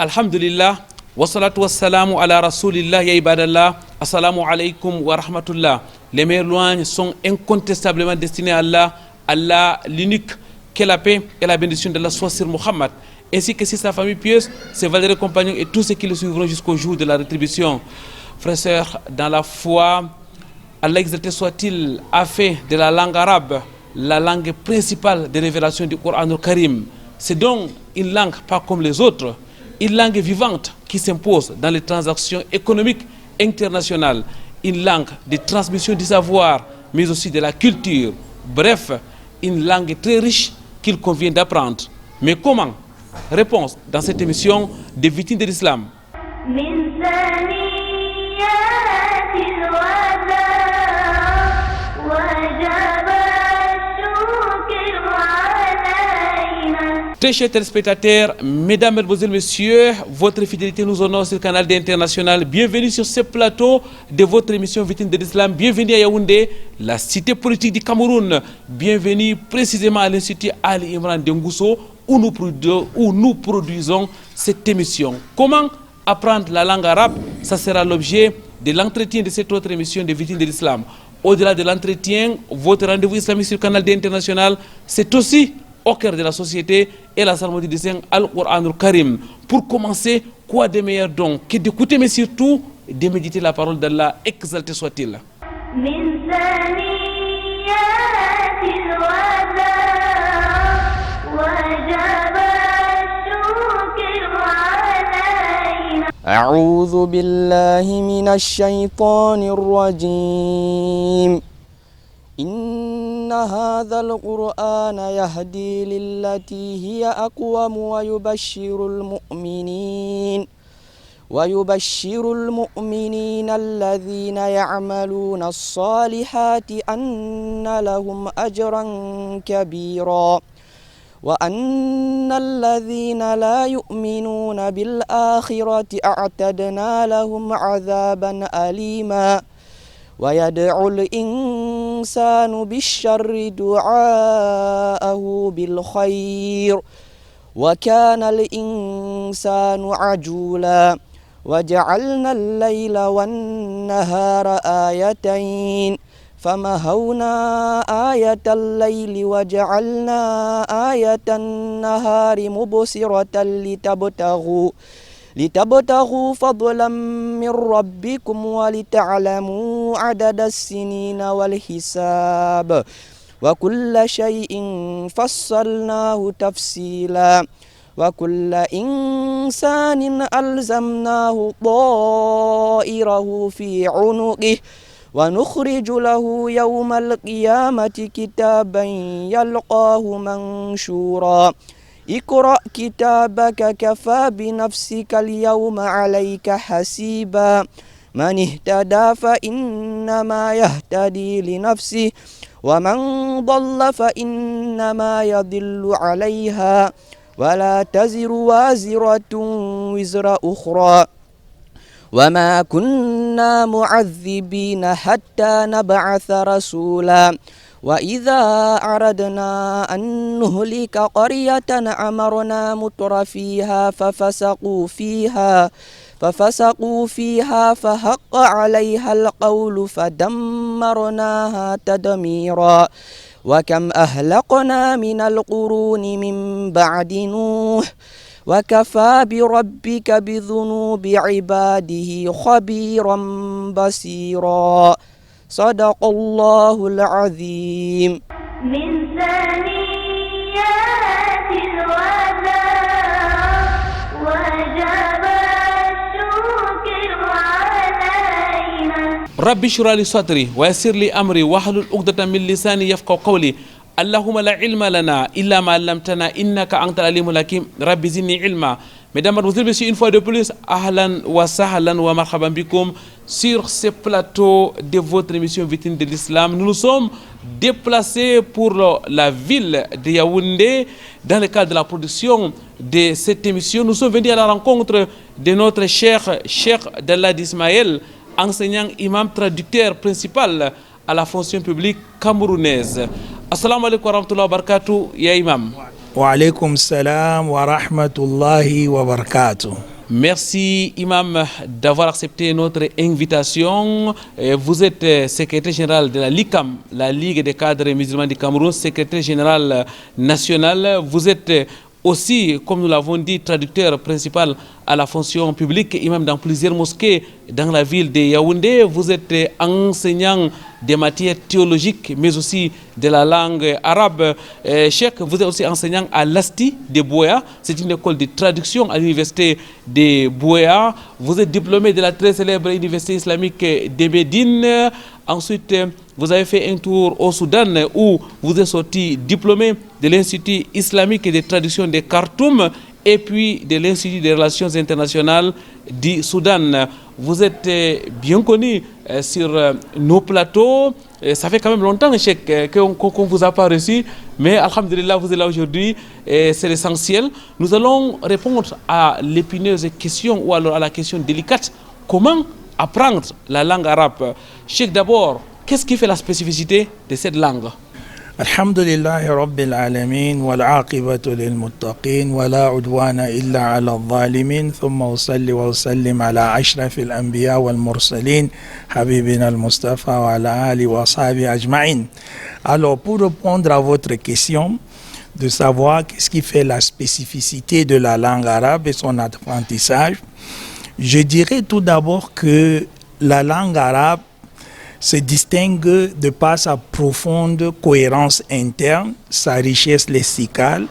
Alhamdulillah, wassalatu wassalamu ala rasulillah ya ibadallah, assalamu alaikum wa rahmatullah. Les meilleures louanges sont incontestablement destinées à Allah, Allah l'unique, que la paix et la bénédiction d'Allah soit sur Muhammad, ainsi que sur sa famille pieuse, ses valeureux compagnons et tous ceux qui le suivront jusqu'au jour de la rétribution. Frères et sœurs, dans la foi, Allah exalté soit-il, a fait de la langue arabe la langue principale des révélations du Coran al-Karim. C'est donc une langue pas comme les autres, une langue vivante qui s'impose dans les transactions économiques internationales, une langue de transmission du savoir, mais aussi de la culture. Bref, une langue très riche qu'il convient d'apprendre. Mais comment? Réponse dans cette émission des victimes de l'islam. Très chers téléspectateurs, mesdames, mesdemoiselles, messieurs, votre fidélité nous honore sur le canal d'International. Bienvenue sur ce plateau de votre émission Victime de l'Islam. Bienvenue à Yaoundé, la cité politique du Cameroun. Bienvenue précisément à l'Institut Ali Imran de Ngousso, où nous produisons cette émission. Comment apprendre la langue arabe? Ça sera l'objet de l'entretien de cette autre émission de Victime de l'Islam. Au-delà de l'entretien, votre rendez-vous islamique sur le canal d'International, c'est aussi au cœur de la société et la salmodie du Saint Al-Qur'an al-Karim. Pour commencer, quoi de meilleur donc que d'écouter, mais surtout de méditer la parole d'Allah, exalté soit-il. أعوذ بالله من الشيطان الرجيم إن هذا القرآن يهدي للتي هي أقوم ويبشر المؤمنين الذين يعملون الصالحات أن لهم أجرا كبيرا وأن الذين لا يؤمنون بالآخرة أعتدنا لهم عذابا أليما ويدعو الإنسان بالشر دعاءه بالخير وكان الإنسان عجولا وجعلنا الليل والنهار آيتين فمهونا آية الليل وجعلنا آية النهار مبصرة لتبتغوا فضلا من ربكم ولتعلموا عدد السنين والحساب وكل شيء فصلناه تفصيلا وكل إنسان ألزمناه طائره في عنقه ونخرج له يوم القيامة كتابا يلقاه منشورا اقرأ كتابك كفى بنفسك اليوم عليك حسيبا من اهتدى فإنما يهتدي لنفسه ومن ضل فإنما يضل عليها ولا تزر وازرة وزر أخرى وما كنا معذبين حتى نبعث رسولا وإذا أردنا أن نهلك قرية أمرنا متر فيها ففسقوا فيها فحق عليها القول فدمرناها تدميرا وكم أهلقنا من القرون من بعد نوح وكفى بربك بذنوب عباده خبيرا بصيرا صدق الله العظيم من ثنيات الوداع وجب الشكر علينا ربي اشرح لي صدري ويسر لي أمري واحلل عقدة من لساني يفقهوا قولي اللهم لا علم لنا إلا ما علمتنا إنك أنت العليم الحكيم ربي زدني علما. Mesdames, Mademoiselles, Messieurs, une fois de plus, ahlan wa sahlan wa marhaban bikoum sur ce plateau de votre émission Victime de l'Islam. Nous nous sommes déplacés pour la ville de Yaoundé dans le cadre de la production de cette émission. Nous sommes venus à la rencontre de notre cher Cheikh Dalla d'Ismaël, enseignant imam traducteur principal à la fonction publique camerounaise. Assalamu alaikum wa rahmatullahi wa barakatuh, ya imam. Wa alaikum salam wa rahmatullahi wa barakatuh. Merci Imam d'avoir accepté notre invitation. Vous êtes secrétaire général de la LICAM, la Ligue des cadres musulmans du Cameroun, secrétaire général national. Vous êtes aussi, comme nous l'avons dit, traducteur principal à la fonction publique, imam dans plusieurs mosquées dans la ville de Yaoundé. Vous êtes enseignant des matières théologiques, mais aussi de la langue arabe. Cheikh, vous êtes aussi enseignant à l'ASTI de Buea. C'est une école de traduction à l'université de Buea. Vous êtes diplômé de la très célèbre université islamique de Médine. Ensuite, vous avez fait un tour au Soudan où vous êtes sorti diplômé de l'Institut islamique de traduction de Khartoum et puis de l'Institut des relations internationales du Soudan. Vous êtes bien connu sur nos plateaux. Ça fait quand même longtemps, Cheikh, qu'on ne vous a pas reçu, mais alhamdulillah, vous êtes là aujourd'hui et c'est l'essentiel. Nous allons répondre à l'épineuse question ou alors à la question délicate. Comment apprendre la langue arabe? Cheikh, d'abord, qu'est-ce qui fait la spécificité de cette langue? Alhamdulillahi Rabbil Alamin wal aqibatu lil muttaqin wa la udwana illa ala al-zalimin thumma usalli wa usallim ala ashrafil anbiya wal mursalin habibina al-Mustafa wa ala ali wa sahbihi ajma'in. Alors, pour répondre à votre question de savoir qu'est-ce qui fait la spécificité de la langue arabe et son apprentissage, je dirais tout d'abord que la langue arabe se distingue de par sa profonde cohérence interne, sa richesse lexicale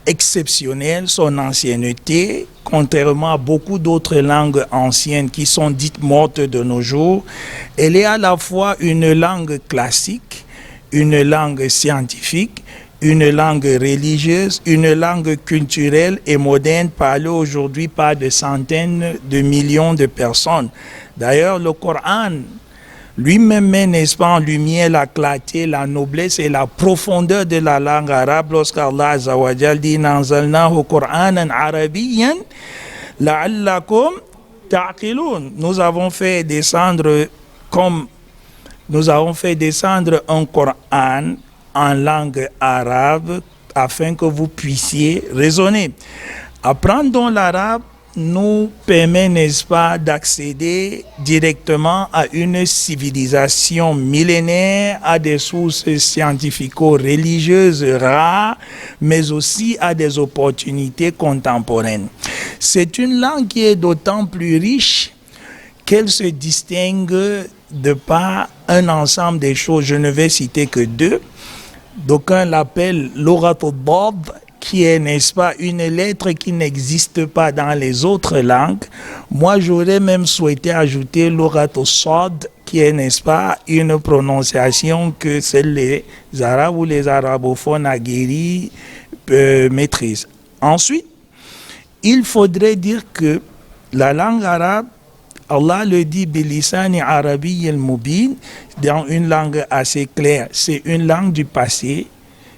exceptionnelle, son ancienneté, contrairement à beaucoup d'autres langues anciennes qui sont dites mortes de nos jours. Elle est à la fois une langue classique, une langue scientifique, une langue religieuse, une langue culturelle et moderne parlée aujourd'hui par des centaines de millions de personnes. D'ailleurs, le Coran lui-même met, n'est-ce pas, en lumière la clarté, la noblesse et la profondeur de la langue arabe lorsqu'Allah Azza wa Jal dit « Nanzalnahu Qur'anan Arabiyyan la'allakum ta'qiloun » Nous avons fait descendre un Coran en langue arabe afin que vous puissiez raisonner. Apprendre l'arabe nous permet, n'est-ce pas, d'accéder directement à une civilisation millénaire, à des sources scientifico-religieuses rares, mais aussi à des opportunités contemporaines. C'est une langue qui est d'autant plus riche qu'elle se distingue de par un ensemble de choses. Je ne vais citer que deux. D'aucuns l'appellent l'Orat al-Bab, qui est, n'est-ce pas, une lettre qui n'existe pas dans les autres langues. Moi, j'aurais même souhaité ajouter l'Orat al-Sad, qui est, n'est-ce pas, une prononciation que seuls les Arabes ou les arabophones aguerris maîtrisent. Ensuite, il faudrait dire que la langue arabe, Allah le dit bilisani arabi al-mubin, dans une langue assez claire. C'est une langue du passé,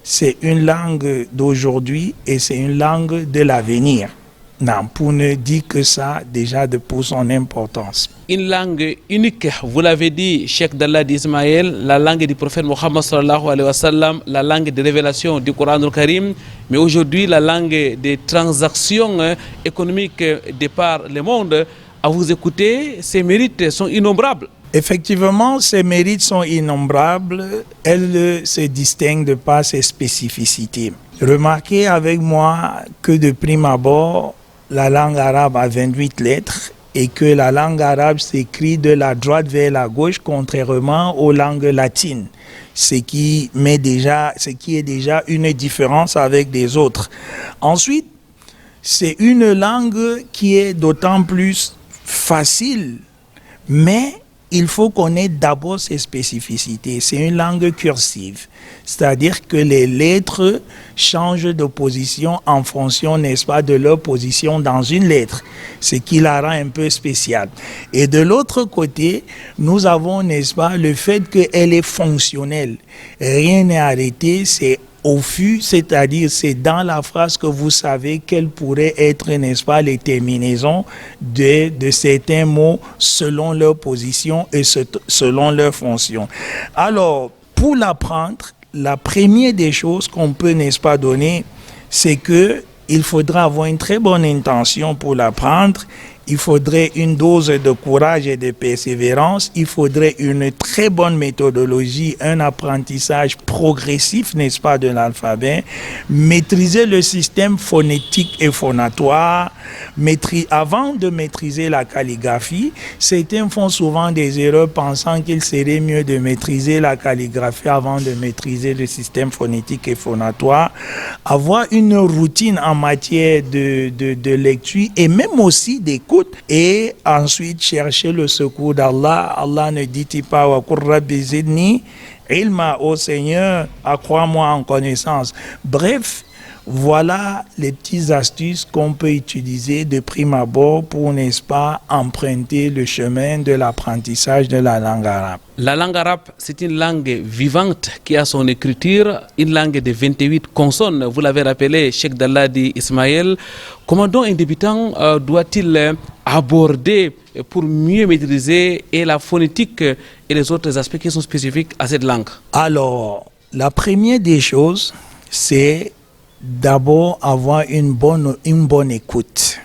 c'est une langue d'aujourd'hui et c'est une langue de l'avenir. Non, pour ne dire que ça, déjà pour son importance. Une langue unique, vous l'avez dit, Cheikh d'Allah d'Ismaël, la langue du prophète Mohammed sallallahu alayhi wa sallam, la langue de révélation du Coran al-Karim, mais aujourd'hui la langue des transactions économiques de par le monde. À vous écouter, ses mérites sont innombrables. Effectivement, ses mérites sont innombrables. Elle se distingue de par ses spécificités. Remarquez avec moi que de prime abord, la langue arabe a 28 lettres et que la langue arabe s'écrit de la droite vers la gauche, contrairement aux langues latines, ce qui est déjà une différence avec les autres. Ensuite, c'est une langue qui est d'autant plus facile, mais il faut connaître d'abord ses spécificités. C'est une langue cursive, c'est-à-dire que les lettres changent de position en fonction, n'est-ce pas, de leur position dans une lettre, ce qui la rend un peu spéciale. Et de l'autre côté, nous avons, n'est-ce pas, le fait qu'elle est fonctionnelle. Rien n'est arrêté, c'est au fût, c'est-à-dire c'est dans la phrase que vous savez quelles pourraient être, n'est-ce pas, les terminaisons de certains mots selon leur position et selon leur fonction. Alors, pour l'apprendre, la première des choses qu'on peut, n'est-ce pas, donner, c'est que il faudra avoir une très bonne intention pour l'apprendre. Il faudrait une dose de courage et de persévérance. Il faudrait une très bonne méthodologie, un apprentissage progressif, n'est-ce pas, de l'alphabet. Maîtriser le système phonétique et phonatoire. Avant de maîtriser la calligraphie, certains font souvent des erreurs pensant qu'il serait mieux de maîtriser la calligraphie avant de maîtriser le système phonétique et phonatoire. Avoir une routine en matière de lecture et même aussi d'écoute. Et ensuite chercher le secours d'Allah. Allah ne dit-il pas wa qur rabbi zidni ilma, ô Seigneur, accrois-moi en connaissance. Bref, voilà les petites astuces qu'on peut utiliser de prime abord pour, n'est-ce pas, emprunter le chemin de l'apprentissage de la langue arabe. La langue arabe, c'est une langue vivante qui a son écriture, une langue de 28 consonnes. Vous l'avez rappelé, Cheikh Dalladi Ismaël. Comment donc un débutant doit-il aborder pour mieux maîtriser et la phonétique et les autres aspects qui sont spécifiques à cette langue? Alors, la première des choses, c'est d'abord avoir une bonne écoute.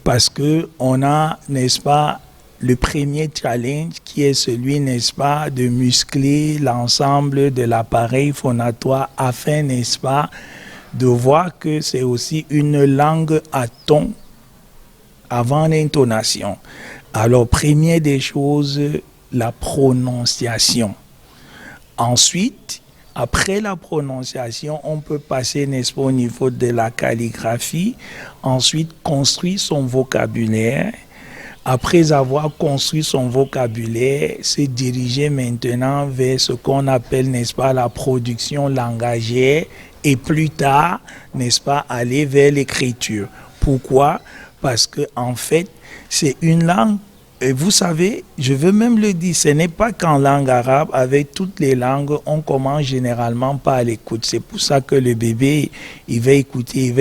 Parce que on a, n'est-ce pas, le premier challenge qui est celui, n'est-ce pas, de muscler l'ensemble de l'appareil phonatoire afin, n'est-ce pas, de voir que c'est aussi une langue à ton avant l'intonation. Alors, première des choses, la prononciation. Ensuite, après la prononciation, on peut passer, n'est-ce pas, au niveau de la calligraphie. Ensuite, construire son vocabulaire. Après avoir construit son vocabulaire, se diriger maintenant vers ce qu'on appelle, n'est-ce pas, la production langagère. Et plus tard, n'est-ce pas, aller vers l'écriture. Pourquoi? Parce que en fait, c'est une langue. Et vous savez, je veux même le dire, ce n'est pas qu'en langue arabe, avec toutes les langues, on commence généralement par l'écoute. C'est pour ça que le bébé, il va écouter,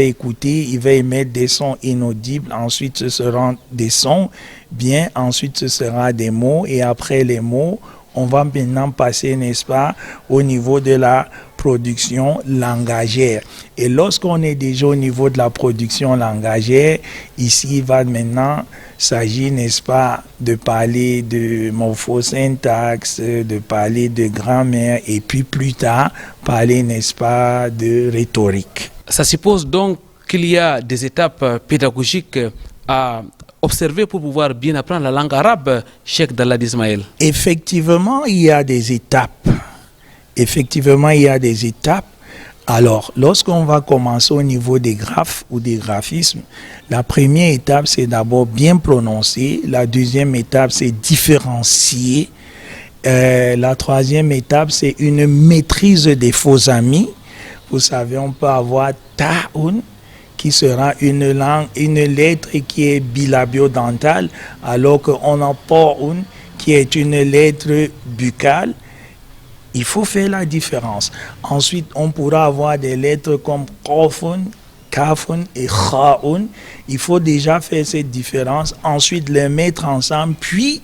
il va émettre des sons inaudibles, ensuite ce seront des sons, bien, ensuite ce sera des mots, et après les mots, on va maintenant passer, n'est-ce pas, au niveau de la production langagère. Et lorsqu'on est déjà au niveau de la production langagère, ici, il va maintenant s'agir, n'est-ce pas, de parler de morphosyntaxe, de parler de grammaire, et puis plus tard, parler, n'est-ce pas, de rhétorique. Ça suppose donc qu'il y a des étapes pédagogiques à observer pour pouvoir bien apprendre la langue arabe, Cheikh Dalladi Ismaël. Effectivement, il y a des étapes. Alors, lorsqu'on va commencer au niveau des graphes ou des graphismes, la première étape, c'est d'abord bien prononcer. La deuxième étape, c'est différencier. La troisième étape, c'est une maîtrise des faux amis. Vous savez, on peut avoir ta'un, qui sera une lettre qui est bilabiodentale, alors qu'on a pa'un, qui est une lettre buccale. Il faut faire la différence. Ensuite, on pourra avoir des lettres comme qafun, kafun et kha'un. Il faut déjà faire cette différence. Ensuite, les mettre ensemble. Puis,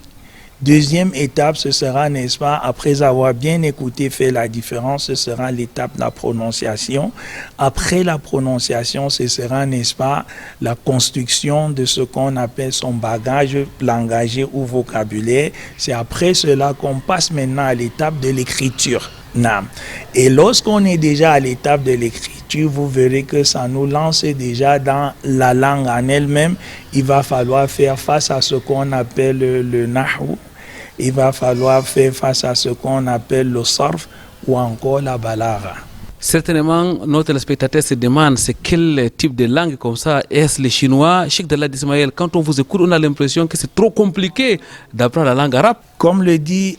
deuxième étape, ce sera, n'est-ce pas, après avoir bien écouté, faire la différence, ce sera l'étape de la prononciation. Après la prononciation, ce sera, n'est-ce pas, la construction de ce qu'on appelle son bagage langagier ou vocabulaire. C'est après cela qu'on passe maintenant à l'étape de l'écriture. Et lorsqu'on est déjà à l'étape de l'écriture, vous verrez que ça nous lance déjà dans la langue en elle-même. Il va falloir faire face à ce qu'on appelle le nahou. Il va falloir faire face à ce qu'on appelle le sarf ou encore la balagha. Certainement, nos téléspectateurs se demandent c'est quel type de langue comme ça. Est-ce le chinois? Cheikh Dalladi Ismaël, quand on vous écoute, on a l'impression que c'est trop compliqué d'apprendre la langue arabe. Comme le dit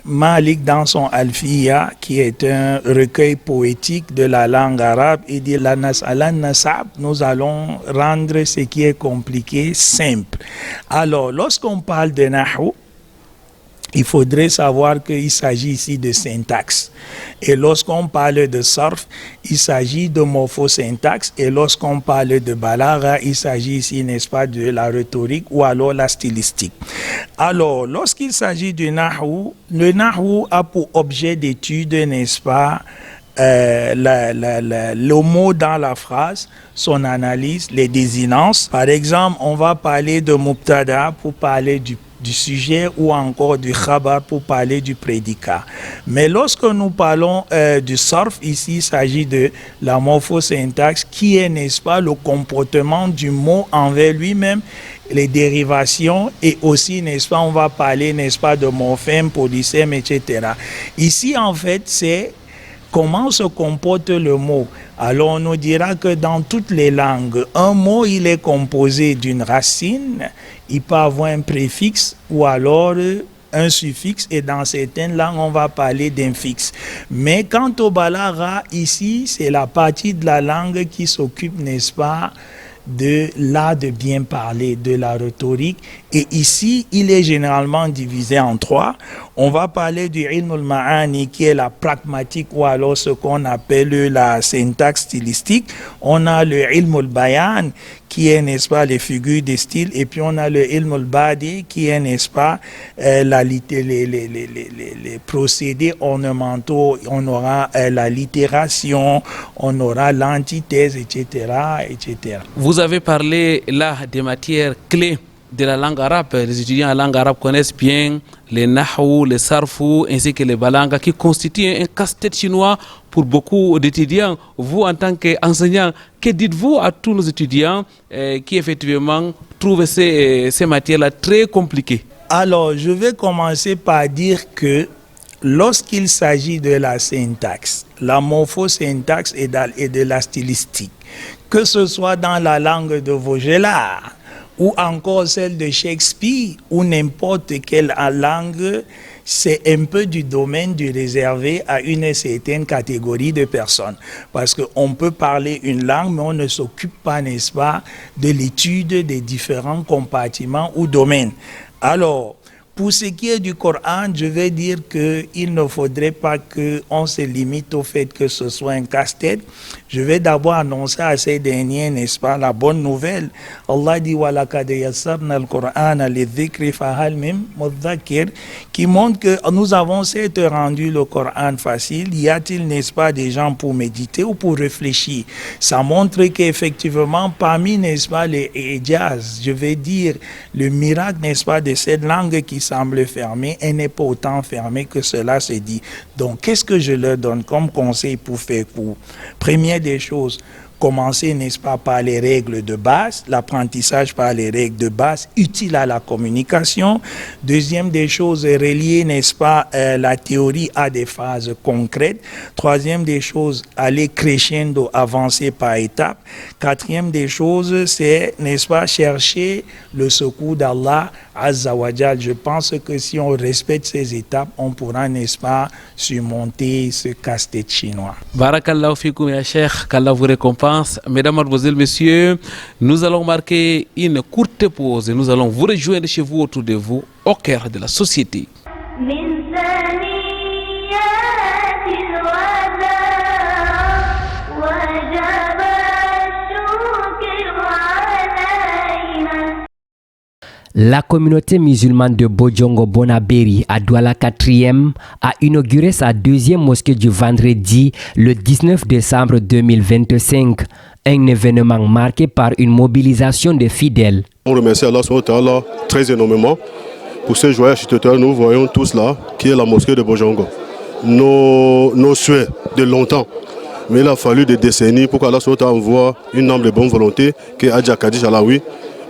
Malik dans son Alfiya, qui est un recueil poétique de la langue arabe, il dit la nas'alan nasab, nous allons rendre ce qui est compliqué simple. Alors, lorsqu'on parle de nahou, il faudrait savoir qu'il s'agit ici de syntaxe. Et lorsqu'on parle de sarf, il s'agit de morphosyntaxe. Et lorsqu'on parle de balagha, il s'agit ici, n'est-ce pas, de la rhétorique ou alors la stylistique. Alors, lorsqu'il s'agit du nahou, le nahou a pour objet d'étude, n'est-ce pas, le mot dans la phrase, son analyse, les désinences. Par exemple, on va parler de mubtada pour parler du sujet ou encore du khabar pour parler du prédicat. Mais lorsque nous parlons du sarf, ici il s'agit de la morphosyntaxe qui est, n'est-ce pas, le comportement du mot envers lui-même, les dérivations et aussi, n'est-ce pas, on va parler, n'est-ce pas, de morphème, polysème, etc. Ici, en fait, c'est comment se comporte le mot. Alors, on nous dira que dans toutes les langues, un mot, il est composé d'une racine, il peut avoir un préfixe ou alors un suffixe, et dans certaines langues, on va parler d'un fixe. Mais quant au balagha, ici, c'est la partie de la langue qui s'occupe, n'est-ce pas, de l'art de bien parler, de la rhétorique. Et ici, il est généralement divisé en trois. On va parler du ilm al-ma'ani qui est la pragmatique ou alors ce qu'on appelle la syntaxe stylistique. On a le ilm al-bayan qui est, n'est-ce pas, les figures de style. Et puis on a le ilm al-badi qui est, n'est-ce pas, les procédés ornementaux. On aura la littération, on aura l'antithèse, etc., etc. Vous avez parlé là des matières clés de la langue arabe. Les étudiants en langue arabe connaissent bien les nahou, les sarfou, ainsi que les balanga, qui constituent un casse-tête chinois pour beaucoup d'étudiants. Vous, en tant qu'enseignant, que dites-vous à tous nos étudiants qui effectivement trouvent ces matières-là très compliquées? Alors, je vais commencer par dire que lorsqu'il s'agit de la syntaxe, la morphosyntaxe et de la stylistique, que ce soit dans la langue de Vaugelas, ou encore celle de Shakespeare, ou n'importe quelle langue, c'est un peu du domaine du réservé à une certaine catégorie de personnes. Parce qu'on peut parler une langue, mais on ne s'occupe pas, n'est-ce pas, de l'étude des différents compartiments ou domaines. Alors, pour ce qui est du Coran, je vais dire qu'il ne faudrait pas qu'on se limite au fait que ce soit un casse-tête. Je vais d'abord annoncer à ces derniers, n'est-ce pas, la bonne nouvelle. Allah dit وَلَقَدْ يَسَّرْنَا الْقُرْآنَ لِلذِّكْرِ فَهَلْ مِن مُدَّكِّرٍ, qui montre que nous avons certes rendu le Coran facile. Y a-t-il, n'est-ce pas, des gens pour méditer ou pour réfléchir? Ça montre qu'effectivement, parmi, n'est-ce pas, les Hijaz, je vais dire, le miracle, n'est-ce pas, de cette langue qui semble fermée, elle n'est pas autant fermée que cela se dit. Donc, qu'est-ce que je leur donne comme conseil pour faire court? Première des choses, commencer, n'est-ce pas, par les règles de base, l'apprentissage par les règles de base utiles à la communication. Deuxième des choses, relier, n'est-ce pas, la théorie à des phases concrètes. Troisième des choses, aller crescendo, avancer par étapes. Quatrième des choses, c'est, n'est-ce pas, chercher le secours d'Allah Azza wa Jal. Je pense que si on respecte ces étapes, on pourra, n'est-ce pas, surmonter ce casse-tête chinois. Barakallahu fikoum ya Cheikh, qu'Allah vous récompense. Mesdames, Mademoiselles, Messieurs, nous allons marquer une courte pause et nous allons vous rejoindre chez vous, autour de vous, au cœur de la société. La communauté musulmane de Bodjongo Bonaberi à Douala 4e a inauguré sa deuxième mosquée du vendredi le 19 décembre 2025. Un événement marqué par une mobilisation de fidèles. On remercie Allah très énormément pour ce joyeux architecture. Nous voyons tous là, qui est la mosquée de Bodjongo. Nos souhaits de longtemps. Mais il a fallu des décennies pour qu'Allah envoie une âme de bonne volonté qui est Adja Kadij Alaoui,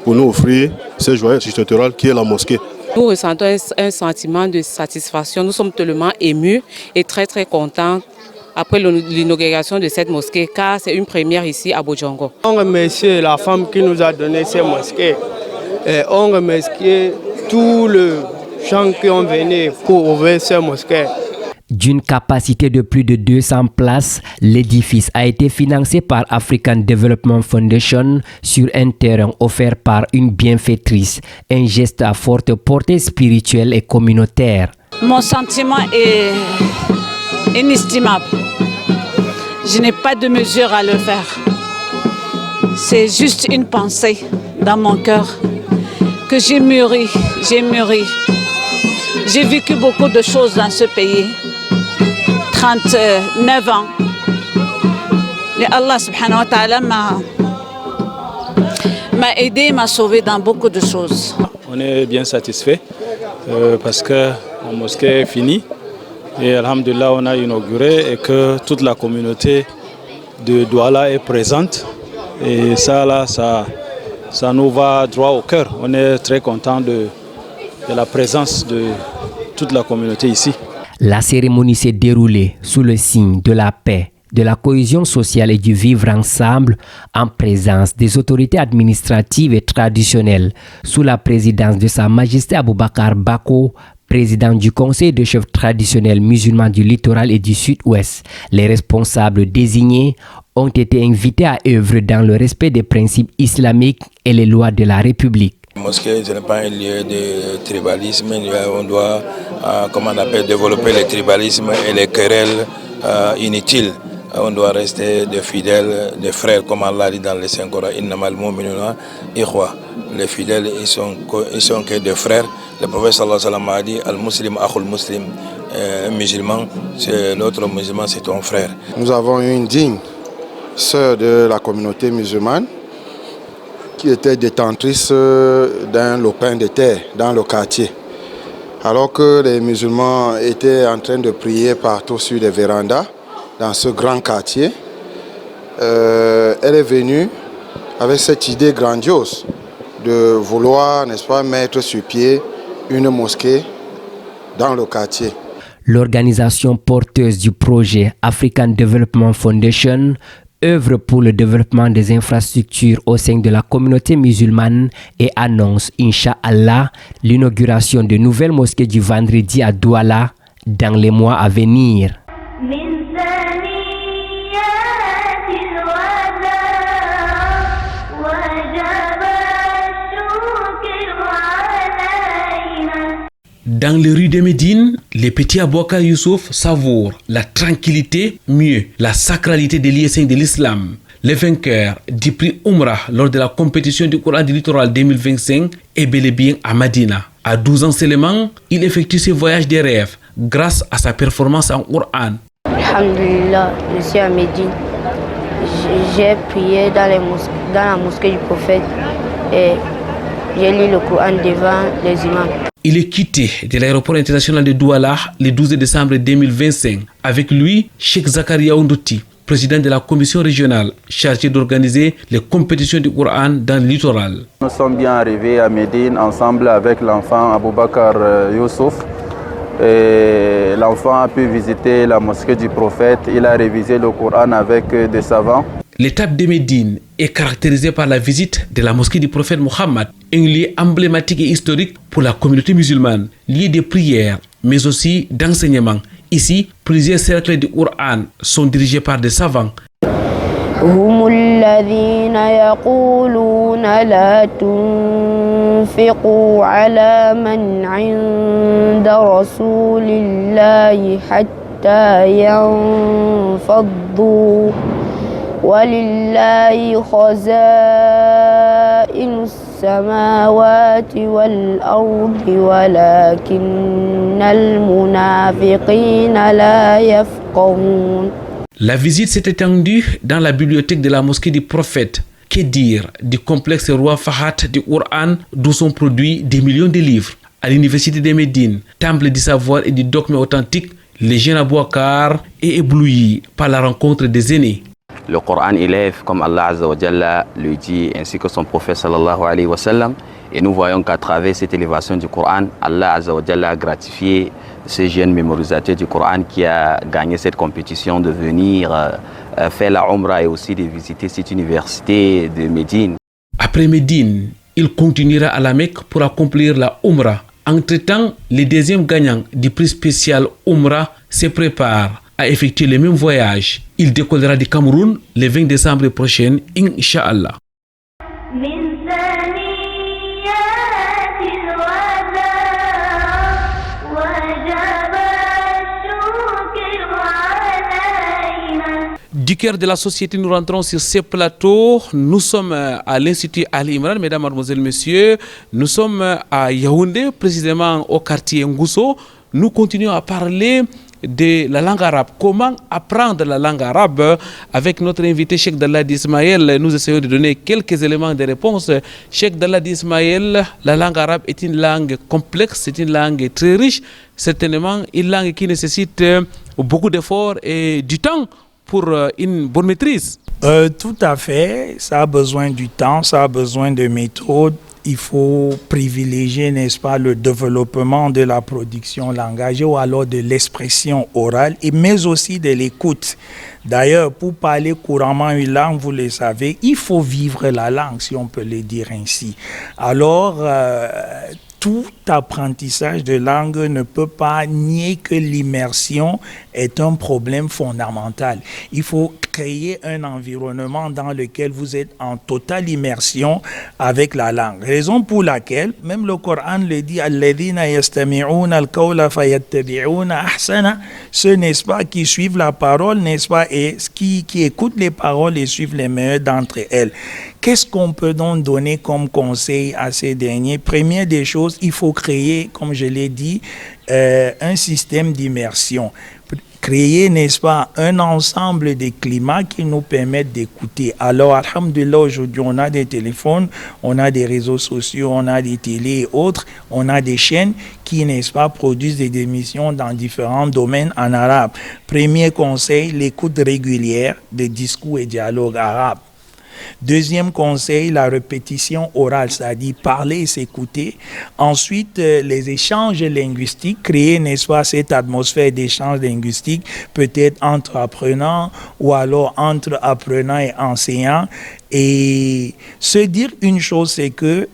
pour nous offrir ce joyeux architectural qui est la mosquée. Nous ressentons un sentiment de satisfaction. Nous sommes tellement émus et très très contents après l'inauguration de cette mosquée, car c'est une première ici à Bodjongo. On remercie la femme qui nous a donné ces mosquées. Et on remercie tous les gens qui ont venu pour ouvrir ces mosquées. D'une capacité de plus de 200 places, l'édifice a été financé par African Development Foundation sur un terrain offert par une bienfaitrice, un geste à forte portée spirituelle et communautaire. Mon sentiment est inestimable. Je n'ai pas de mesure à le faire. C'est juste une pensée dans mon cœur que j'ai mûri. J'ai vécu beaucoup de choses dans ce pays. 39 ans Et Allah subhanahu wa ta'ala m'a aidé, m'a sauvé dans beaucoup de choses. On est bien satisfait parce que la mosquée est finie et alhamdulillah on a inauguré et que toute la communauté de Douala est présente et ça là, ça nous va droit au cœur. On est très content de la présence de toute la communauté ici. La cérémonie s'est déroulée sous le signe de la paix, de la cohésion sociale et du vivre ensemble en présence des autorités administratives et traditionnelles sous la présidence de Sa Majesté Aboubakar Bako, président du Conseil de chefs traditionnels musulmans du littoral et du sud-ouest. Les responsables désignés ont été invités à œuvrer dans le respect des principes islamiques et les lois de la République. La mosquée, ce n'est pas un lieu de tribalisme. On doit développer les tribalismes et les querelles inutiles. On doit rester des fidèles, des frères, comme Allah dit dans le Saint-Coran. Innamal mu'minuna ikhwa. Les fidèles, ils sont que des frères. Le prophète sallallahu alayhi wa sallam a dit Al-Muslim akhul muslim. Un musulman, c'est l'autre musulman, c'est ton frère. Nous avons une digne sœur de la communauté musulmane qui était détentrice d'un lopin de terre dans le quartier. Alors que les musulmans étaient en train de prier partout sur des vérandas dans ce grand quartier, elle est venue avec cette idée grandiose de vouloir, n'est-ce pas, mettre sur pied une mosquée dans le quartier. L'organisation porteuse du projet African Development Foundation œuvre pour le développement des infrastructures au sein de la communauté musulmane et annonce, Inch'Allah, l'inauguration de nouvelles mosquées du vendredi à Douala dans les mois à venir. Dans les rues de Médine, les petits Abouakar Youssouf savourent la tranquillité, mieux la sacralité des lieux saints de l'islam. Le vainqueur du prix Umrah lors de la compétition du Coran du littoral 2025 est bel et bien à Madina. À 12 ans seulement, il effectue ses voyages des rêves grâce à sa performance en Coran. Alhamdulillah, je suis à Médine. J'ai prié dans la mosquée du prophète et j'ai lu le Coran devant les imams. Il est quitté de l'aéroport international de Douala le 12 décembre 2025. Avec lui, Cheikh Zakaria Ondouti, président de la commission régionale chargée d'organiser les compétitions du Coran dans le littoral. Nous sommes bien arrivés à Médine ensemble avec l'enfant Aboubakar Youssouf. L'enfant a pu visiter la mosquée du prophète. Il a révisé le Coran avec des savants. L'étape de Médine est caractérisée par la visite de la mosquée du prophète Mohammed, un lieu emblématique et historique pour la communauté musulmane, lieu de prière, mais aussi d'enseignement. Ici, plusieurs cercles du Coran sont dirigés par des savants. هم الذين يقولون لا تنفقوا على من عند رسول الله حتى ينفضوا ولله خزائن السماوات والأرض ولكن المنافقين لا يفقهون. La visite s'est étendue dans la bibliothèque de la mosquée du prophète. Que dire du complexe roi Fahad du Coran, d'où sont produits des millions de livres. À l'université de Médine, temple du savoir et du dogme authentique, les jeunes Abouakar est ébloui par la rencontre des aînés. Le Coran élève, comme Allah Azza wa Jalla le dit, ainsi que son prophète sallallahu alayhi wa sallam. Et nous voyons qu'à travers cette élévation du Coran, Allah Azza wa Jalla a gratifié ce jeune mémorisateur du Coran qui a gagné cette compétition de venir faire la Umrah et aussi de visiter cette université de Médine. Après Médine, il continuera à la Mecque pour accomplir la Umrah. Entre-temps, le deuxième gagnant du prix spécial Umrah se prépare à effectuer le même voyage. Il décollera du Cameroun le 20 décembre prochain, Inch'Allah. Du cœur de la société, nous rentrons sur ce plateau. Nous sommes à l'Institut Ali Imran, mesdames, mademoiselles, messieurs. Nous sommes à Yaoundé, précisément au quartier Ngousso. Nous continuons à parler de la langue arabe. Comment apprendre la langue arabe? Avec notre invité Cheikh Dalladi Ismaël, nous essayons de donner quelques éléments de réponse. Cheikh Dalladi Ismaël, la langue arabe est une langue complexe, c'est une langue très riche, certainement une langue qui nécessite beaucoup d'efforts et du temps pour une bonne maîtrise. Tout à fait, ça a besoin du temps, ça a besoin de méthodes. Il faut privilégier, n'est-ce pas, le développement de la production langagière ou alors de l'expression orale, mais aussi de l'écoute. D'ailleurs, pour parler couramment une langue, vous le savez, il faut vivre la langue, si on peut le dire ainsi. Alors, tout apprentissage de langue ne peut pas nier que l'immersion est un problème fondamental. Il faut créer un environnement dans lequel vous êtes en totale immersion avec la langue. Raison pour laquelle, même le Coran le dit, alladhina yastami'una al-qawla fayattabi'una ahsana, ceux, n'est-ce pas, qui suivent la parole, n'est-ce pas, et qui écoutent les paroles et suivent les meilleures d'entre elles. Qu'est-ce qu'on peut donc donner comme conseil à ces derniers? Première des choses, il faut créer, comme je l'ai dit, un système d'immersion. Créer, n'est-ce pas, un ensemble de climats qui nous permettent d'écouter. Alors, alhamdulillah, aujourd'hui, on a des téléphones, on a des réseaux sociaux, on a des télés et autres, on a des chaînes qui, n'est-ce pas, produisent des émissions dans différents domaines en arabe. Premier conseil, l'écoute régulière des discours et dialogues arabes. Deuxième conseil, la répétition orale, c'est-à-dire parler et s'écouter. Ensuite, les échanges linguistiques, créer, n'est-ce pas, cette atmosphère d'échange linguistique, peut-être entre apprenants ou alors entre apprenants et enseignants. Et se dire une chose, c'est que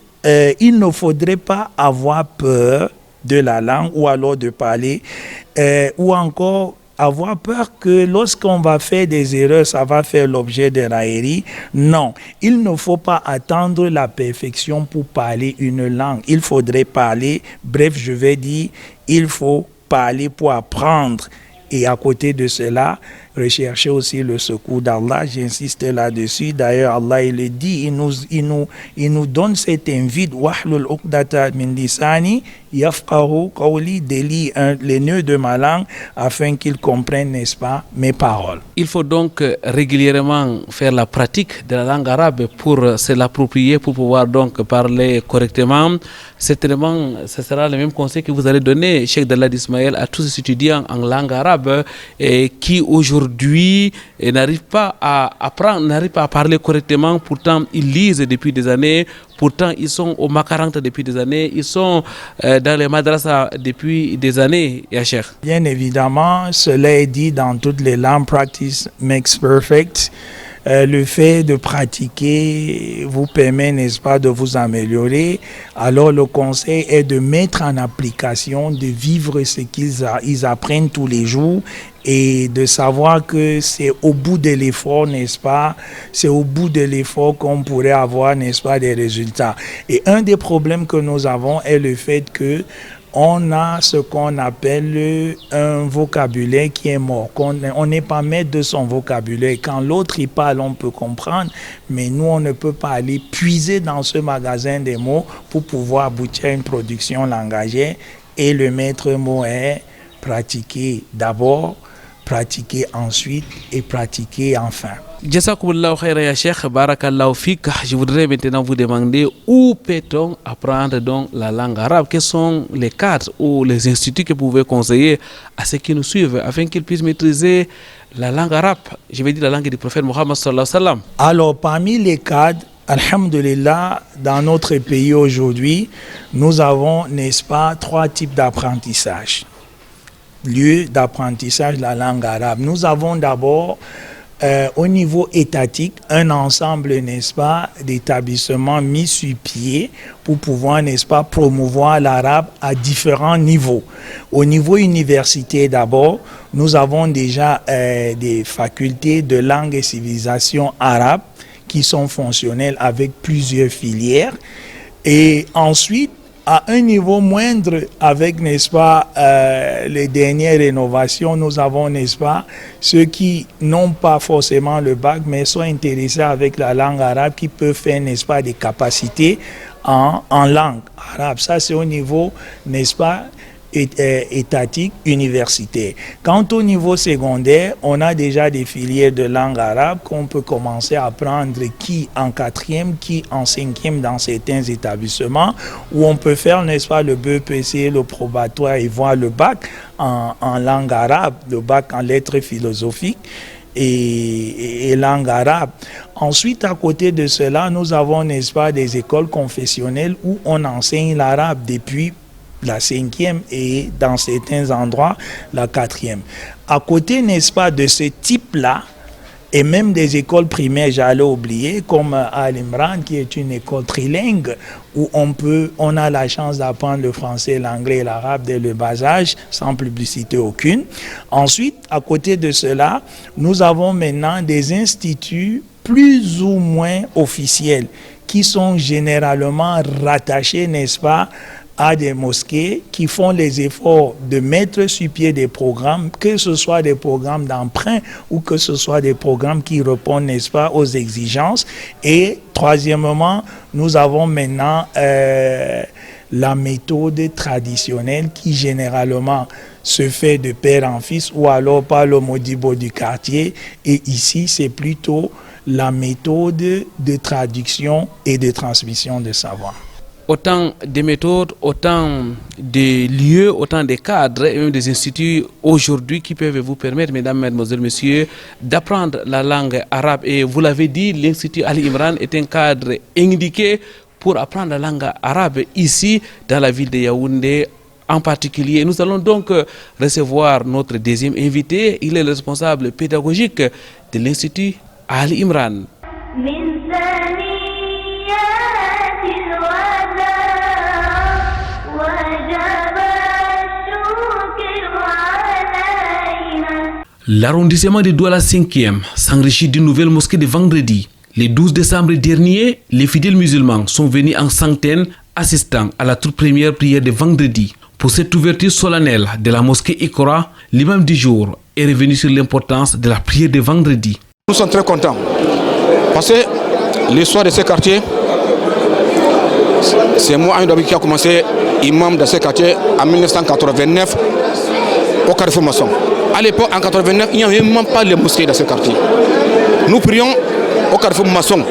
il ne faudrait pas avoir peur de la langue ou alors de parler ou encore avoir peur que lorsqu'on va faire des erreurs, ça va faire l'objet de railleries. Non, il ne faut pas attendre la perfection pour parler une langue. Il faudrait parler, bref, je vais dire, il faut parler pour apprendre. Et à côté de cela, rechercher aussi le secours d'Allah. J'insiste là-dessus. D'ailleurs, Allah, il le dit, il nous donne cet invite. Wahlul uqdata min lisani yafqahu qawli, délie les nœuds de ma langue afin qu'ils comprennent, n'est-ce pas, mes paroles. Il faut donc régulièrement faire la pratique de la langue arabe pour se l'approprier, pour pouvoir donc parler correctement. Certainement, ce sera le même conseil que vous allez donner, Cheikh Dalladi Ismaël, à tous ces étudiants en langue arabe et qui aujourd'hui n'arrivent pas à apprendre, n'arrivent pas à parler correctement. Pourtant, ils lisent depuis des années. Pourtant, ils sont au Makaranta depuis des années. Ils sont dans les madrasas depuis des années, ya Cheikh. Bien évidemment, cela est dit dans toutes les langues. Practice makes perfect. Le fait de pratiquer vous permet, n'est-ce pas, de vous améliorer. Alors le conseil est de mettre en application, de vivre ce qu'ils apprennent tous les jours et de savoir que c'est au bout de l'effort, n'est-ce pas, c'est au bout de l'effort qu'on pourrait avoir, n'est-ce pas, des résultats. Et un des problèmes que nous avons est le fait que on a ce qu'on appelle un vocabulaire qui est mort. On n'est pas maître de son vocabulaire. Quand l'autre y parle, on peut comprendre, mais nous, on ne peut pas aller puiser dans ce magasin des mots pour pouvoir aboutir à une production langagière. Et le maître mot est pratiquer d'abord, pratiquer ensuite et pratiquer enfin. Jazakumullahu khairan ya Cheikh, barakallahu fik. Je voudrais maintenant vous demander où peut-on apprendre donc la langue arabe? Quels sont les cadres ou les instituts que vous pouvez conseiller à ceux qui nous suivent afin qu'ils puissent maîtriser la langue arabe? Je vais dire la langue du prophète Mohammed sallallahu alayhi wa sallam. Alors, parmi les cadres, alhamdulillah, dans notre pays aujourd'hui, nous avons, n'est-ce pas, 3 types d'apprentissage. Lieu d'apprentissage de la langue arabe. Nous avons d'abord au niveau étatique, un ensemble, n'est-ce pas, d'établissements mis sur pied pour pouvoir, n'est-ce pas, promouvoir l'arabe à différents niveaux. Au niveau universitaire d'abord, nous avons déjà des facultés de langue et civilisation arabe qui sont fonctionnelles avec plusieurs filières. Et ensuite, à un niveau moindre, avec, n'est-ce pas, les dernières rénovations, nous avons, n'est-ce pas, ceux qui n'ont pas forcément le bac, mais sont intéressés avec la langue arabe, qui peuvent faire, n'est-ce pas, des capacités en langue arabe. Ça, c'est au niveau, n'est-ce pas, étatique universitaire. Quant au niveau secondaire, on a déjà des filières de langue arabe qu'on peut commencer à apprendre qui en 4e, qui en 5e dans certains établissements, où on peut faire, n'est-ce pas, le BEPC, le probatoire et voir le bac en langue arabe, le bac en lettres philosophiques et langue arabe. Ensuite, à côté de cela, nous avons, n'est-ce pas, des écoles confessionnelles où on enseigne l'arabe depuis la 5e et dans certains endroits la 4e. À côté, n'est-ce pas, de ce type-là, et même des écoles primaires, j'allais oublier, comme Al-Imran, qui est une école trilingue, où on a la chance d'apprendre le français, l'anglais et l'arabe dès le bas âge, sans publicité aucune. Ensuite, à côté de cela, nous avons maintenant des instituts plus ou moins officiels, qui sont généralement rattachés, n'est-ce pas, à des mosquées qui font les efforts de mettre sur pied des programmes, que ce soit des programmes d'emprunt ou que ce soit des programmes qui répondent, n'est-ce pas, aux exigences. Et troisièmement, nous avons maintenant la méthode traditionnelle qui généralement se fait de père en fils ou alors par le modibo du quartier. Et ici, c'est plutôt la méthode de traduction et de transmission de savoir. Autant de méthodes, autant de lieux, autant de cadres et même des instituts aujourd'hui qui peuvent vous permettre, mesdames, mesdemoiselles, messieurs, d'apprendre la langue arabe. Et vous l'avez dit, l'Institut Al-Imran est un cadre indiqué pour apprendre la langue arabe ici, dans la ville de Yaoundé en particulier. Nous allons donc recevoir notre deuxième invité. Il est le responsable pédagogique de l'Institut Al-Imran. L'arrondissement de Douala 5e s'enrichit d'une nouvelle mosquée de vendredi. Le 12 décembre dernier, les fidèles musulmans sont venus en centaines assistant à la toute première prière de vendredi. Pour cette ouverture solennelle de la mosquée Ikora, l'imam du jour est revenu sur l'importance de la prière de vendredi. Nous sommes très contents parce que l'histoire de ce quartier, c'est moi, Aïn Dabi, qui a commencé imam dans ce quartier en 1989 au Carrefour Maçon. À l'époque, en 1989, il n'y avait même pas de mosquée dans ce quartier. Nous prions au Carrefour Maçon,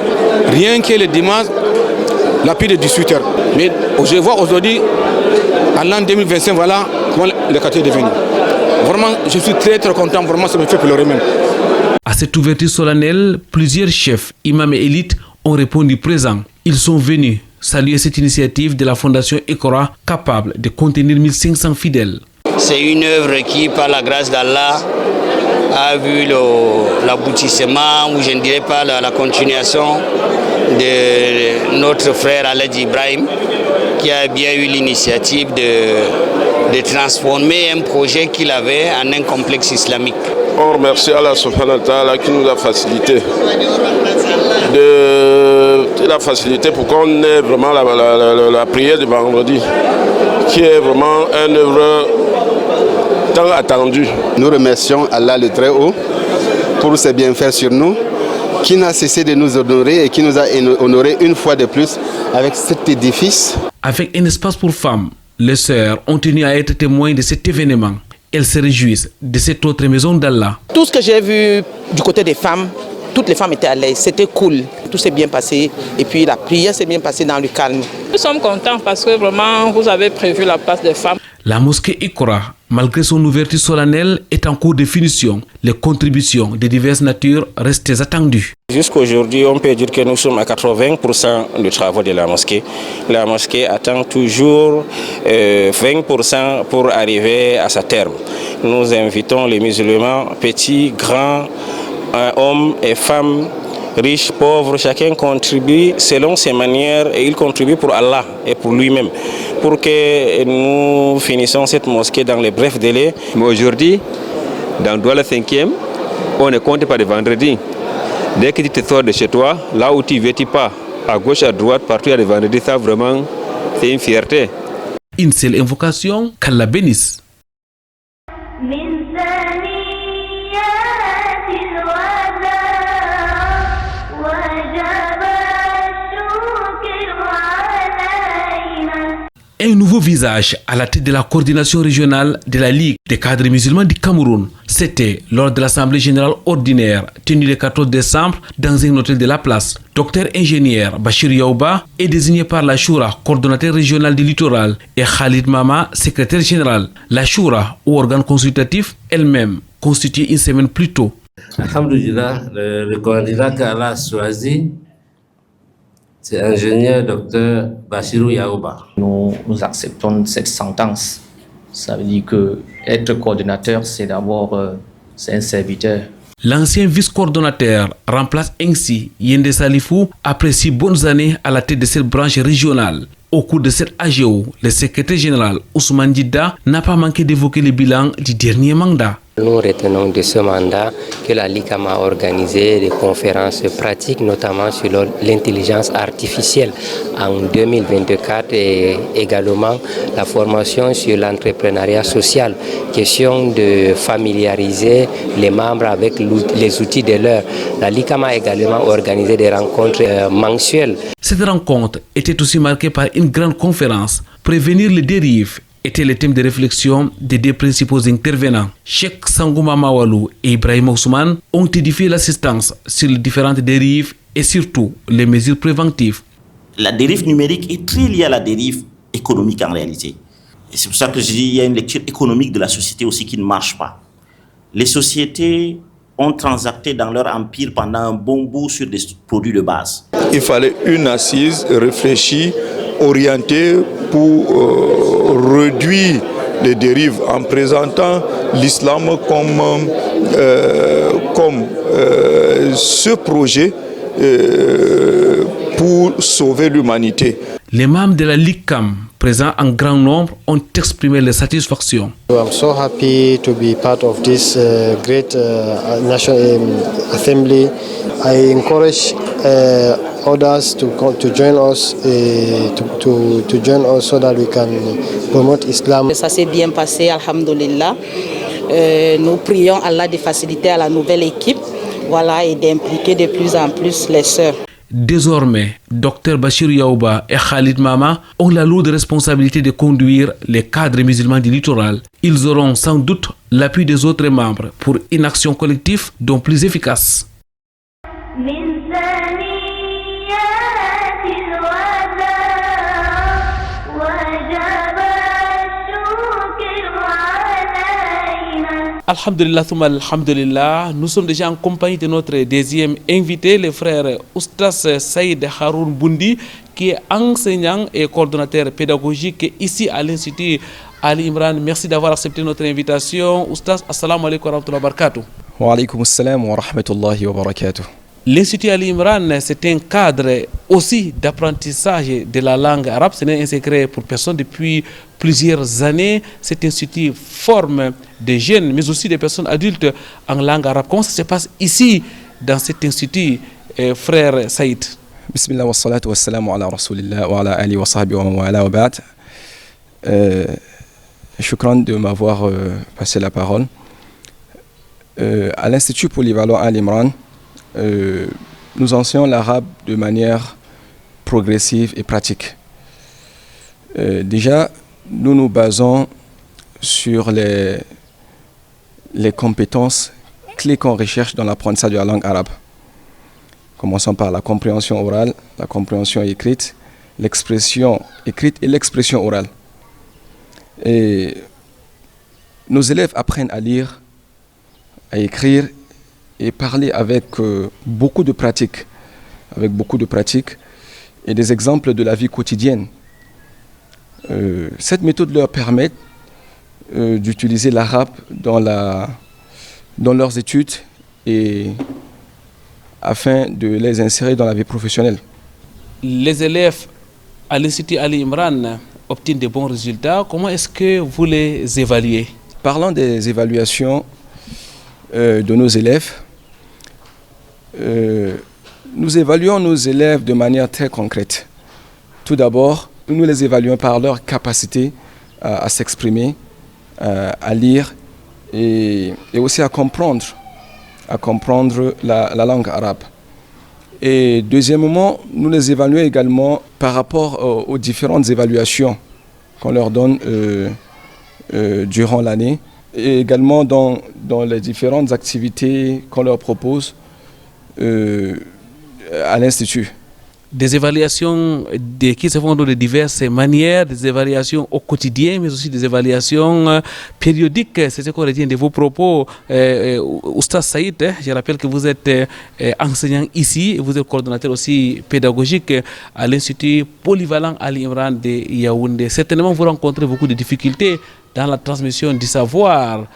rien que le dimanche, la prière de 18h. Mais je vois aujourd'hui, en l'an 2025, voilà comment le quartier est devenu. Vraiment, je suis très très content, vraiment, ça me fait pleurer même. À cette ouverture solennelle, plusieurs chefs, imams et élites ont répondu présents. Ils sont venus saluer cette initiative de la Fondation Ikora, capable de contenir 1500 fidèles. C'est une œuvre qui, par la grâce d'Allah, a vu l'aboutissement, ou je ne dirais pas la continuation de notre frère Aladji Ibrahim, qui a bien eu l'initiative de transformer un projet qu'il avait en un complexe islamique. On remercie Allah subhanahu wa ta'ala qui nous a facilité pour qu'on ait vraiment la prière de vendredi, qui est vraiment une œuvre tant attendue. Nous remercions Allah le Très-Haut pour ses bienfaits sur nous, qui n'a cessé de nous honorer et qui nous a honorés une fois de plus avec cet édifice. Avec un espace pour femmes, les sœurs ont tenu à être témoins de cet événement. Elles se réjouissent de cette autre maison d'Allah. Tout ce que j'ai vu du côté des femmes, toutes les femmes étaient à l'aise, c'était cool. Tout s'est bien passé et puis la prière s'est bien passée dans le calme. Nous sommes contents parce que vraiment vous avez prévu la place des femmes. La mosquée Ikora, malgré son ouverture solennelle, est en cours de finition. Les contributions de diverses natures restent attendues. Jusqu'aujourd'hui, on peut dire que nous sommes à 80% du travail de la mosquée. La mosquée attend toujours 20% pour arriver à sa terme. Nous invitons les musulmans, petits, grands, hommes et femmes, riches, pauvres, chacun contribue selon ses manières et il contribue pour Allah et pour lui-même, pour que nous finissons cette mosquée dans les brefs délais. Mais aujourd'hui, dans Douala 5e, on ne compte pas de vendredi. Dès que tu te sors de chez toi, là où tu ne vêtis pas, à gauche, à droite, partout il y a des vendredis, ça vraiment, c'est une fierté. Une seule invocation, qu'Allah bénisse. un nouveau visage à la tête de la coordination régionale de la Ligue des cadres musulmans du Cameroun. C'était lors de l'Assemblée générale ordinaire tenue le 14 décembre dans un hôtel de la place. Docteur ingénieur Bachir Yaouba est désigné par la Choura, coordonnateur régional du littoral, et Khalid Mama, secrétaire général. La Choura, ou organe consultatif, elle-même, constituée une semaine plus tôt. Alhamdulillah, le candidat qu'Allah a choisi, c'est l'ingénieur Dr Bachirou Yaouba. Nous acceptons cette sentence. Ça veut dire que être coordonnateur, c'est d'abord c'est un serviteur. L'ancien vice-coordonnateur remplace ainsi Yende Salifou après 6 bonnes années à la tête de cette branche régionale. Au cours de cette AGO, le secrétaire général Ousmane Djidda n'a pas manqué d'évoquer le bilan du dernier mandat. Nous retenons de ce mandat que la LICAM a organisé des conférences pratiques, notamment sur l'intelligence artificielle en 2024 et également la formation sur l'entrepreneuriat social. Question de familiariser les membres avec les outils de l'heure. La LICAM a également organisé des rencontres mensuelles. Cette rencontre était aussi marquée par une grande conférence, Prévenir les dérives, était le thème de réflexion des 2 principaux intervenants. Cheikh Sangouma Mawalou et Ibrahim Ousmane ont édifié l'assistance sur les différentes dérives et surtout les mesures préventives. La dérive numérique est très liée à la dérive économique en réalité. Et c'est pour ça que je dis qu'il y a une lecture économique de la société aussi qui ne marche pas. Les sociétés ont transacté dans leur empire pendant un bon bout sur des produits de base. Il fallait une assise réfléchie, orientée pour réduire les dérives en présentant l'islam comme ce projet pour sauver l'humanité. Les membres de la LICAM, présents en grand nombre, ont exprimé leur satisfaction. I'm so happy to be part of this great National Assembly. I encourage others to join us, to join us so that we can promote Islam. Ça s'est bien passé, alhamdulillah. Nous prions Allah de faciliter à la nouvelle équipe, voilà, et d'impliquer de plus en plus les sœurs. Désormais, Dr Bachir Yaouba et Khalid Mama ont la lourde responsabilité de conduire les cadres musulmans du littoral. Ils auront sans doute l'appui des autres membres pour une action collective donc plus efficace. Alhamdulillah, alhamdulillah, nous sommes déjà en compagnie de notre deuxième invité, le frère Oustaz Saïd Haroun Boundi, qui est enseignant et coordonnateur pédagogique ici à l'Institut Ali Imran. Merci d'avoir accepté notre invitation. Oustaz, assalamu alaikum wa rahmatullahi wa barakatuh. Wa alaikum assalam wa rahmatullahi wa barakatuh. L'Institut Ali Imran, c'est un cadre aussi d'apprentissage de la langue arabe. Ce n'est un secret pour personne. Depuis plusieurs années, cet institut forme des jeunes, mais aussi des personnes adultes en langue arabe. Comment ça se passe ici, dans cet institut, frère Saïd? Bismillah wa salatu wa salamu ala rasulillah wa ala ali wa sahbihi wa mawala wa ba'd. Shukran de m'avoir passé la parole. À l'Institut polyvalent Ali Imran, nous enseignons l'arabe de manière progressive et pratique. Déjà, nous nous basons sur les compétences clés qu'on recherche dans l'apprentissage de la langue arabe. Commençons par la compréhension orale, la compréhension écrite, l'expression écrite et l'expression orale. Et nos élèves apprennent à lire, à écrire et parler avec beaucoup de pratique, et des exemples de la vie quotidienne. Cette méthode leur permet d'utiliser l'arabe dans leurs études et afin de les insérer dans la vie professionnelle. Les élèves à l'Institut Ali Imran obtiennent de bons résultats. Comment est-ce que vous les évaluez? Parlant des évaluations de nos élèves, nous évaluons nos élèves de manière très concrète. Tout d'abord, nous les évaluons par leur capacité à s'exprimer, à lire et aussi à comprendre la langue arabe. Et deuxièmement, nous les évaluons également par rapport aux différentes évaluations qu'on leur donne durant l'année, et également dans les différentes activités qu'on leur propose à l'Institut. Des évaluations qui se font de diverses manières, des évaluations au quotidien, mais aussi des évaluations périodiques. C'est ce qu'on retient de vos propos. Oustaz Saïd, je rappelle que vous êtes enseignant ici, et vous êtes coordonnateur aussi pédagogique à l'Institut polyvalent Ali Imran de Yaoundé. Certainement, vous rencontrez beaucoup de difficultés dans la transmission du savoir.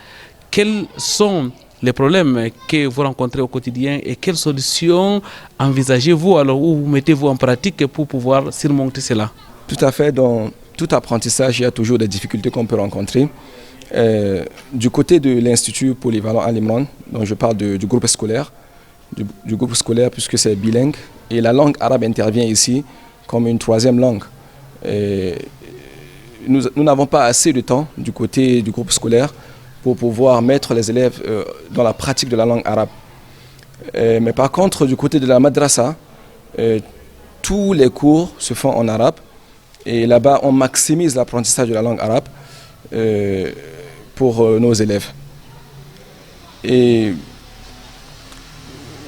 Quels sont les problèmes que vous rencontrez au quotidien et quelles solutions envisagez-vous, alors où vous mettez-vous en pratique pour pouvoir surmonter cela? Tout à fait, dans tout apprentissage, il y a toujours des difficultés qu'on peut rencontrer. Du côté de l'Institut polyvalent Al Imran, dont je parle du groupe scolaire, du groupe scolaire puisque c'est bilingue, et la langue arabe intervient ici comme une troisième langue. Nous n'avons pas assez de temps du côté du groupe scolaire pour pouvoir mettre les élèves dans la pratique de la langue arabe. Mais par contre, du côté de la madrasa, tous les cours se font en arabe et là-bas, on maximise l'apprentissage de la langue arabe pour nos élèves. Et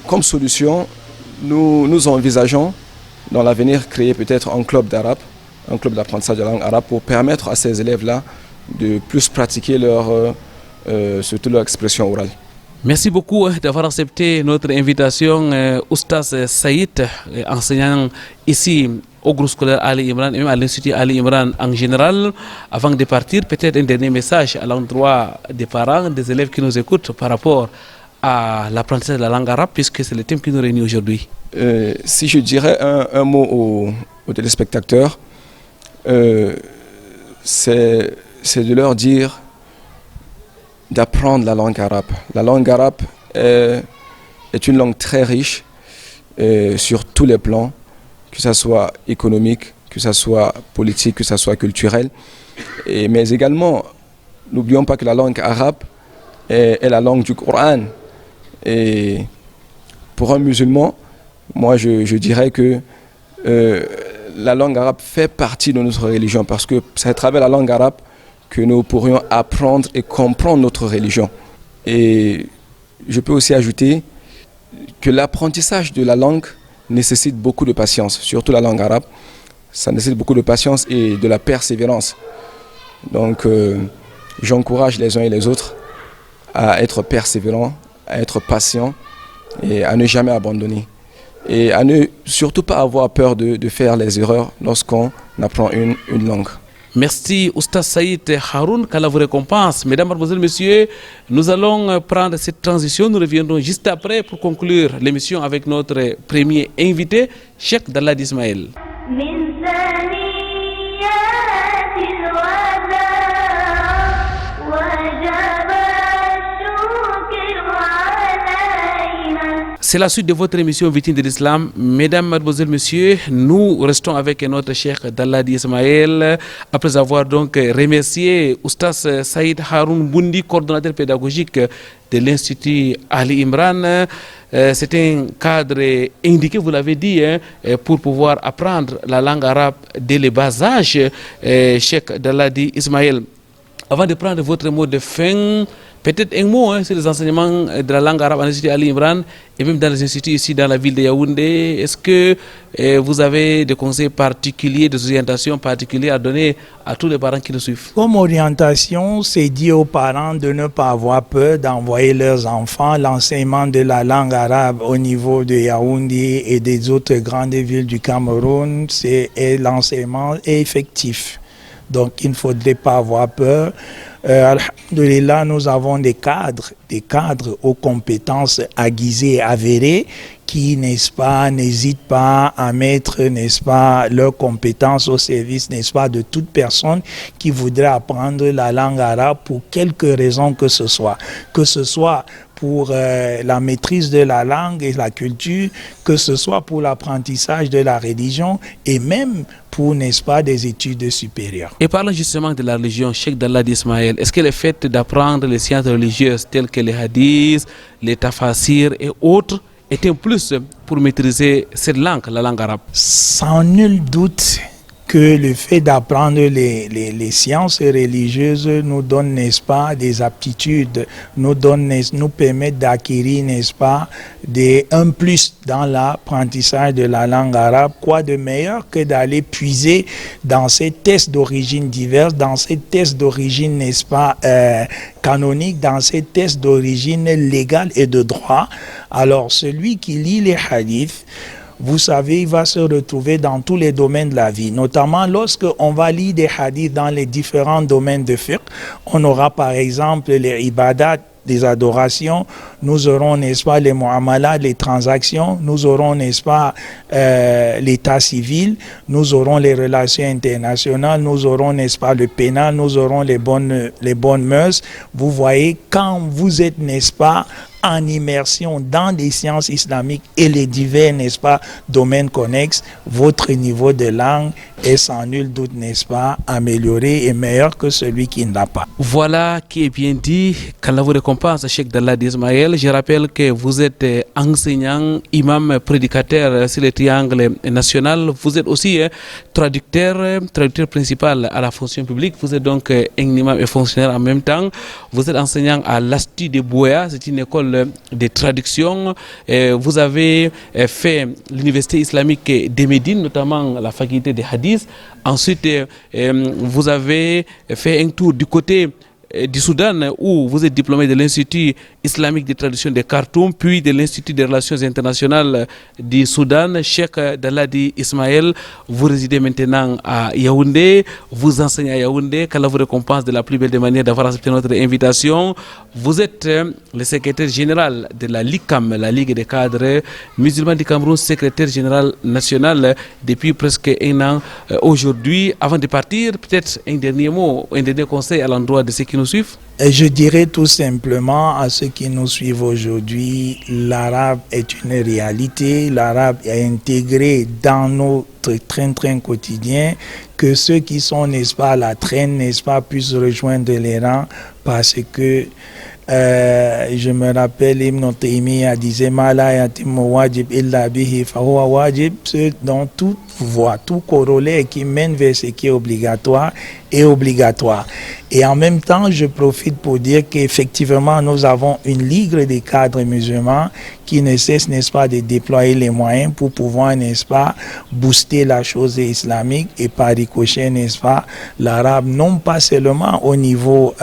comme solution, nous envisageons dans l'avenir créer peut-être un club d'arabe, un club d'apprentissage de la langue arabe pour permettre à ces élèves-là de plus pratiquer surtout leur expression orale. Merci beaucoup d'avoir accepté notre invitation, Oustaz Saïd, enseignant ici au groupe scolaire Ali Imran et même à l'Institut Ali Imran en général. Avant de partir, peut-être un dernier message à l'endroit des parents, des élèves qui nous écoutent par rapport à l'apprentissage de la langue arabe, puisque c'est le thème qui nous réunit aujourd'hui. Si je dirais un mot aux téléspectateurs, c'est de leur dire d'apprendre la langue arabe. La langue arabe est une langue très riche sur tous les plans, que ce soit économique, que ce soit politique, que ce soit culturel. Mais également, n'oublions pas que la langue arabe est la langue du Coran. Et pour un musulman, moi je dirais que la langue arabe fait partie de notre religion parce que c'est à travers la langue arabe que nous pourrions apprendre et comprendre notre religion. Et je peux aussi ajouter que l'apprentissage de la langue nécessite beaucoup de patience, surtout la langue arabe. Ça nécessite beaucoup de patience et de la persévérance. Donc j'encourage les uns et les autres à être persévérants, à être patients et à ne jamais abandonner. Et à ne surtout pas avoir peur de faire les erreurs lorsqu'on apprend une langue. Merci Oustaz Saïd Haroun, qu'Allah vous récompense. Mesdames, Mademoiselles, Messieurs, nous allons prendre cette transition. Nous reviendrons juste après pour conclure l'émission avec notre premier invité, Cheikh Dallad Ismaël. C'est la suite de votre émission Victime de l'Islam. Mesdames, Mademoiselles, Messieurs, nous restons avec notre Cheikh Dallad Ismaël. Après avoir donc remercié Oustaz Saïd Haroun Boundi, coordonnateur pédagogique de l'Institut Ali Imran. C'est un cadre indiqué, vous l'avez dit, pour pouvoir apprendre la langue arabe dès le bas âge. Cheikh Dallad Ismaël, avant de prendre votre mot de fin, peut-être un mot sur les enseignements de la langue arabe à l'Institut Ali Imran et même dans les instituts ici dans la ville de Yaoundé. Est-ce que vous avez des conseils particuliers, des orientations particulières à donner à tous les parents qui nous suivent? Comme orientation, c'est dire aux parents de ne pas avoir peur d'envoyer leurs enfants. L'enseignement de la langue arabe au niveau de Yaoundé et des autres grandes villes du Cameroun, l'enseignement est effectif. Donc il ne faudrait pas avoir peur. Alhamdulillah, nous avons des cadres aux compétences aiguisées et avérées qui, n'est-ce pas, n'hésitent pas à mettre, n'est-ce pas, leurs compétences au service, n'est-ce pas, de toute personne qui voudrait apprendre la langue arabe pour quelque raison que ce soit pour la maîtrise de la langue et la culture, que ce soit pour l'apprentissage de la religion et même pour, n'est-ce pas, des études supérieures. Et parlons justement de la religion, Cheikh Dallad Ismaël, est-ce que le fait d'apprendre les sciences religieuses telles que les hadiths, les tafasirs et autres est un plus pour maîtriser cette langue, la langue arabe? Sans nul doute que le fait d'apprendre les sciences religieuses nous donne, n'est-ce pas, des aptitudes, nous permet d'acquérir, n'est-ce pas, un plus dans l'apprentissage de la langue arabe. Quoi de meilleur que d'aller puiser dans ces tests d'origine diverses, dans ces tests d'origine, n'est-ce pas, canonique, dans ces tests d'origine légale et de droit. Alors, celui qui lit les hadiths, vous savez, il va se retrouver dans tous les domaines de la vie, notamment lorsque on va lire des hadiths dans les différents domaines de fiqh. On aura par exemple les ibadat, des adorations, nous aurons, n'est-ce pas, les mu'amalat, les transactions, nous aurons, n'est-ce pas, l'état civil, nous aurons les relations internationales, nous aurons, n'est-ce pas, le pénal, nous aurons les bonnes mœurs. Vous voyez, quand vous êtes, n'est-ce pas, en immersion dans les sciences islamiques et les divers, n'est-ce pas, domaines connexes, votre niveau de langue est sans nul doute, n'est-ce pas, amélioré et meilleur que celui qui ne l'a pas. Voilà qui est bien dit. Qu'Allah vous récompense, Cheikh Dalladi Ismaël. Je rappelle que vous êtes enseignant, imam, prédicateur sur le triangle national. Vous êtes aussi traducteur principal à la fonction publique. Vous êtes donc un imam et fonctionnaire en même temps. Vous êtes enseignant à l'Institut de Boya, c'est une école de traduction. Vous avez fait l'université islamique de Médine, notamment la faculté de Hadith. Ensuite, vous avez fait un tour du côté du Soudan, où vous êtes diplômé de l'Institut islamique de traduction de Khartoum, puis de l'Institut des relations internationales du Soudan. Cheikh Dalladi Ismaël, vous résidez maintenant à Yaoundé, vous enseignez à Yaoundé. Qu'Allah vous récompense de la plus belle des manières d'avoir accepté notre invitation. Vous êtes le secrétaire général de la LICAM, la Ligue des cadres musulmans du Cameroun, secrétaire général national depuis presque un an aujourd'hui. Avant de partir, peut-être un dernier mot, un dernier conseil à l'endroit de ceux qui nous suivent. Et je dirais tout simplement à ceux qui nous suivent aujourd'hui, l'arabe est une réalité, l'arabe est intégré dans notre train-train quotidien, que ceux qui sont, n'est-ce pas, à la traîne, n'est-ce pas, puissent rejoindre les rangs, parce que je me rappelle, Ibn Taymiyyah disait "Mala yatimmu wajib illa bihi fahuwa wajib", ce dont toute voie, tout corollaire qui mène vers ce qui est obligatoire est obligatoire. Et en même temps, je profite pour dire qu'effectivement, nous avons une ligue des cadres musulmans qui ne cesse, n'est-ce pas, de déployer les moyens pour pouvoir, n'est-ce pas, booster la chose islamique et par ricochet, n'est-ce pas, l'arabe, non pas seulement au niveau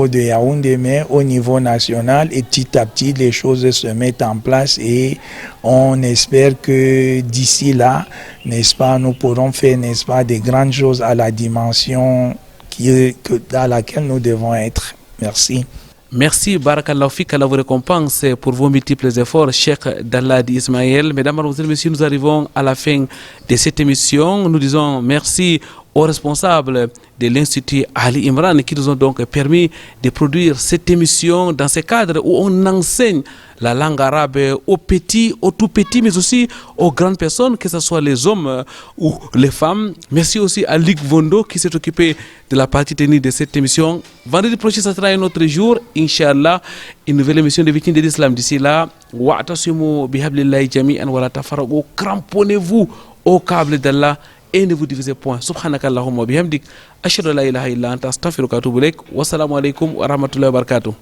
de Yaoundé, mais au niveau national, et petit à petit les choses se mettent en place et on espère que d'ici là, n'est-ce pas, nous pourrons faire, n'est-ce pas, des grandes choses à la dimension dans laquelle nous devons être. Merci. Merci, Barakallahu Fik, Allah vous récompense pour vos multiples efforts, Cheikh Dalladi Ismaël. Mesdames, Mademoiselles, Messieurs, nous arrivons à la fin de cette émission. Nous disons merci aux responsables de l'Institut Ali Imran qui nous ont donc permis de produire cette émission dans ce cadre où on enseigne la langue arabe aux petits, aux tout petits, mais aussi aux grandes personnes, que ce soit les hommes ou les femmes. Merci aussi à Luc Vondo qui s'est occupé de la partie technique de cette émission. Vendredi prochain, ça sera un autre jour, Inch'Allah, une nouvelle émission de Victimes de l'Islam. D'ici là, wa'tasimu bihablillahi jami'an wa la tafarraqu. Cramponnez-vous au câble d'Allah et ne vous divisez point. Subhanakallahumma bihamdik. Ashhadu an la ilaha illa anta astaghfiruka wa atubu ilaik. Wassalamu alaikum wa rahmatullahi wa barakatuh.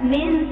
من